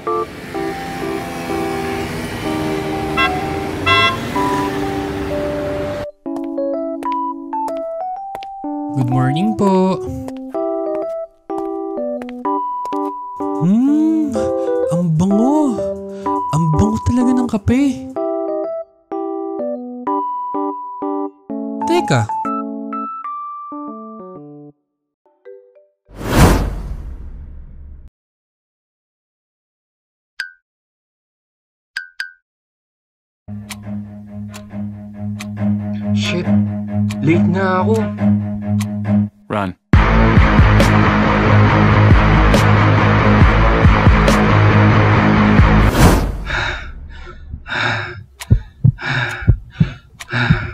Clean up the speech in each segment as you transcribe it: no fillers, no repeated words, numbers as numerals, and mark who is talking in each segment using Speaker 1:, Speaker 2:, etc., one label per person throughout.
Speaker 1: Good morning po. Ang bango. Ang bango talaga ng kape. Teka.
Speaker 2: Shit, late na ako.
Speaker 3: Run.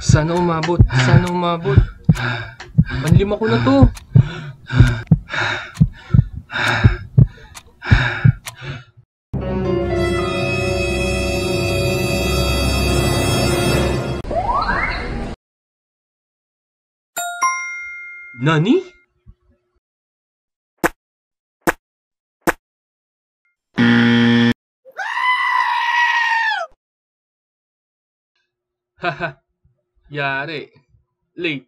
Speaker 2: Sana umabot, sana umabot. Panlima ko na to. Nani? Haha, yari. Late.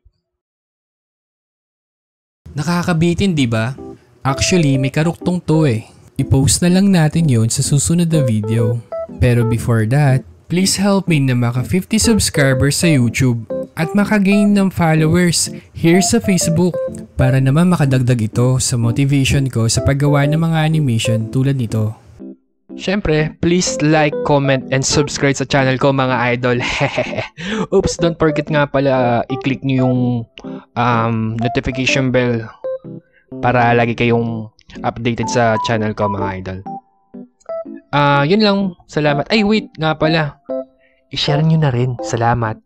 Speaker 1: Nakakabitin, di ba? Actually, may karuktong to eh. I-post na lang natin yon sa susunod na video. Pero before that, please help me na maka 50 subscribers sa YouTube at maka-gain ng followers here sa Facebook para naman makadagdag ito sa motivation ko sa paggawa ng mga animation tulad nito.
Speaker 2: Siyempre, please like, comment, and subscribe sa channel ko mga idol. Oops, don't forget nga pala i-click nyo yung notification bell para lagi kayong updated sa channel ko mga idol. Yun lang. Salamat. Ay, wait nga pala. I-share nyo na rin. Salamat.